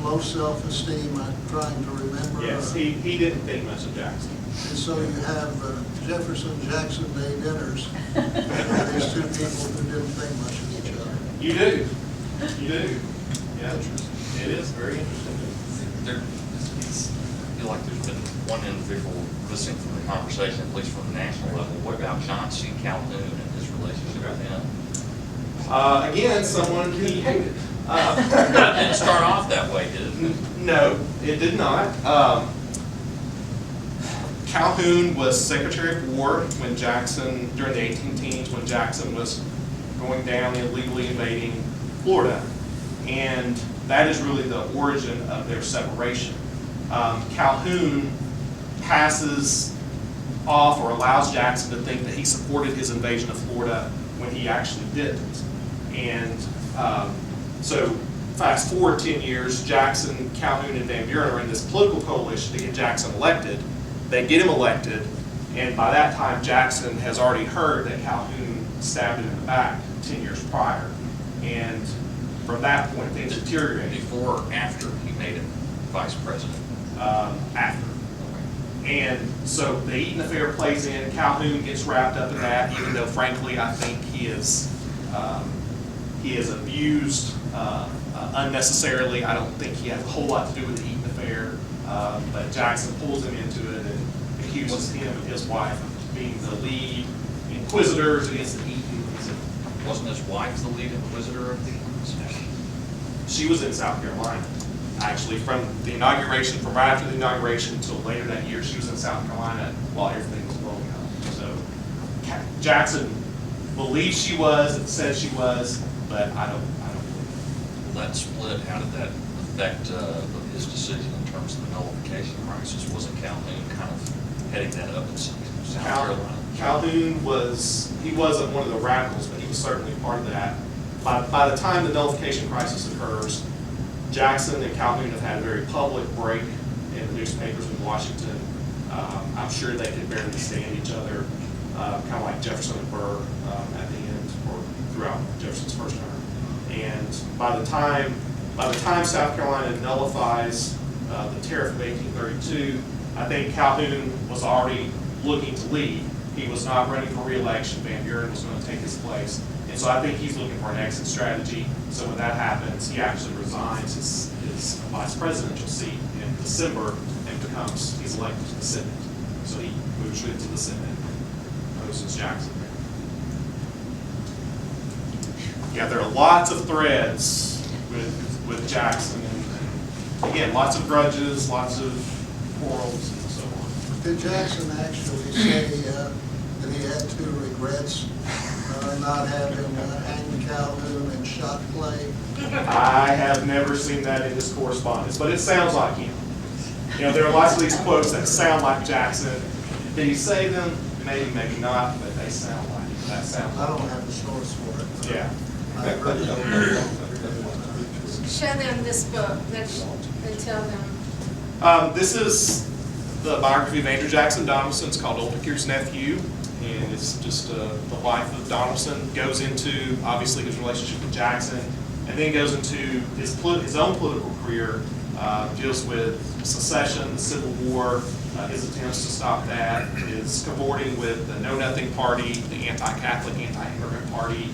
low self-esteem? I'm trying to remember. Yes, he didn't think much of Jackson. And so you have Jefferson-Jackson Day dinners. These two people who didn't think much of You do. You do. Yeah, it is very interesting. I feel like there's been one individual listening from the conversation, at least from the national level. What about John C. Calhoun and his relationship with him? Again, someone he hated. It didn't start off that way, did it? No, it did not. Calhoun was Secretary of War when Jackson, during the 18-teens, when Jackson was going down illegally invading Florida. And that is really the origin of their separation. Calhoun passes off or allows Jackson to think that he supported his invasion of Florida when he actually didn't. And so fast forward 10 years, Jackson, Calhoun, and Van Buren are in this political coalition to get Jackson elected. They get him elected, and by that time, Jackson has already heard that Calhoun stabbed him in the back 10 years prior. And from that point, things deteriorated. Before or after he made him vice president? After. And so the Eaton affair plays in. Calhoun gets wrapped up in that, even though, frankly, I think he is abused unnecessarily. I don't think he has a whole lot to do with the Eaton affair. But Jackson pulls him into it and accuses him and his wife of being the lead inquisitors against the Eatons. Wasn't his wife the lead inquisitor of the Eatons? She was in South Carolina. Actually, from the inauguration, from right after the inauguration until later that year, she was in South Carolina while everything was blowing up. So Jackson believes she was, and says she was, but I don't believe it. Well, that split, how did that affect his decision in terms of the nullification crisis? Wasn't Calhoun kind of heading that up in South Carolina? Calhoun wasn't one of the radicals, but he was certainly part of that. By the time the nullification crisis occurs, Jackson and Calhoun have had a very public break in the newspapers in Washington. I'm sure they could barely stand each other, kind of like Jefferson and Burr at the end, or throughout Jefferson's first term. And by the time South Carolina nullifies the tariff of 1832, I think Calhoun was already looking to leave. He was not running for re-election. Van Buren was going to take his place. And so I think he's looking for an exit strategy. So when that happens, he actually resigns his vice presidential seat in December and he's elected to the Senate. So he moves into the Senate and poses Jackson. Yeah, there are lots of threads with Jackson. And again, lots of grudges, lots of quarrels, and so on. Did Jackson actually say that he had 2 regrets? Not having hanged Calhoun and shot Clay? I have never seen that in his correspondence, but it sounds like him. You know, there are lots of these quotes that sound like Jackson. Did he say them? Maybe, maybe not, but they sound like him. That sounds I like don't have a source for it. Yeah. I really don't know. Show them this book and tell them. This is the biography of Andrew Jackson Donaldson. It's called Old Pickett's Nephew. And it's just the life of Donaldson. Goes into, obviously, his relationship with Jackson, and then goes into his own political career, deals with secession, the Civil War, his attempts to stop that, his cavorting with the Know Nothing Party, the anti-Catholic, anti-immigrant party,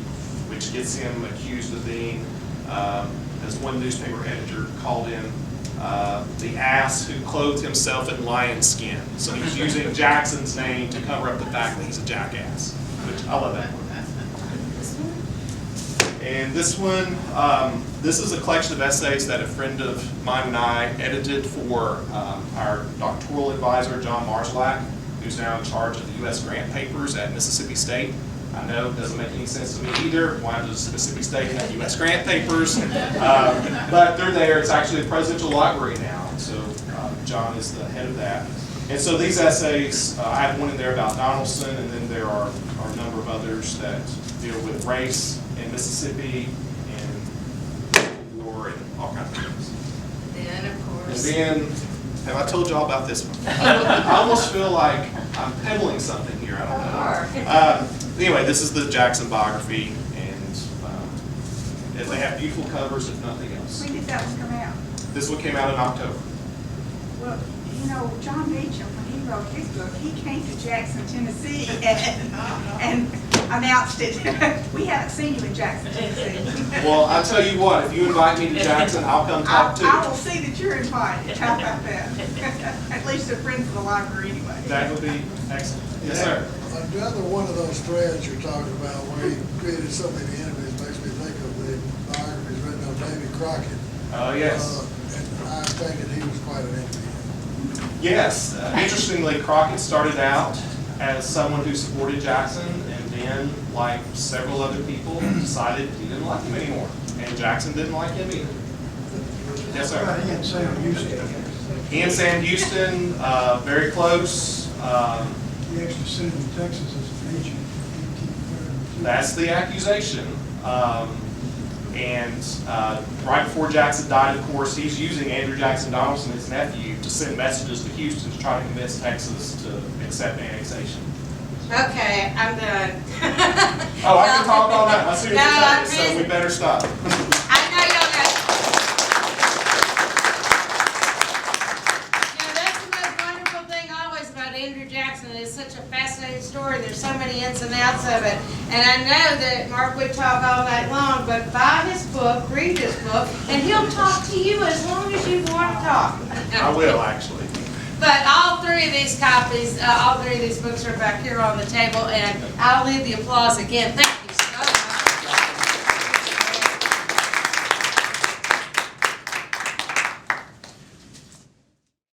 which gets him accused of being, as one newspaper editor called him, the ass who clothed himself in lion skin. So he's using Jackson's name to cover up the fact that he's a jackass, which I love that one. And this one, this is a collection of essays that a friend of mine and I edited for our doctoral advisor, John Marslack, who's now in charge of the U.S. grant papers at Mississippi State. I know it doesn't make any sense to me either. Why does Mississippi State have U.S. grant papers? But they're there. It's actually a presidential library now. So John is the head of that. And so these essays, I have one in there about Donaldson, and then there are a number of others that deal with race in Mississippi and war and all kinds of things. Then, of course. And then, have I told you all about this one? I almost feel like I'm peddling something here. I don't know. Anyway, this is the Jackson biography, and they have beautiful covers, if nothing else. When did that one come out? This one came out in October. Well, you know, John Beecham, when he wrote his book, he came to Jackson, Tennessee and announced it. We haven't seen you in Jackson, Tennessee. Well, I'll tell you what, if you invite me to Jackson, I'll come talk to you. I will see that you're invited. How about that? At least they're friends of the library anyway. That would be excellent. Yes, sir. Another one of those threads you're talking about where he created so many enemies makes me think of the biographies written on Davy Crockett. Oh, yes. And I'm thinking he was quite an enemy. Yes. Interestingly, Crockett started out as someone who supported Jackson, and then, like several other people, decided he didn't like him anymore. And Jackson didn't like him either. Yes, sir. He and Sam Houston. He and Sam Houston, very close. He actually sued in Texas as an agent. That's the accusation. And right before Jackson died, of course, he's using Andrew Jackson Donaldson, his nephew, to send messages to Houston to try to convince Texas to accept annexation. Okay, I'm done. Oh, I can talk all night. I see what No, you're saying, so we better stop. I know y'all got. You know, that's the most wonderful thing always about Andrew Jackson. It's such a fascinating story. There's so many ins and outs of it. And I know that Mark would talk all night long, but buy his book, read his book, and he'll talk to you as long as you want to talk. I will, actually. But all three of these copies, all three of these books are back here on the table, and I'll leave the applause again. Thank you.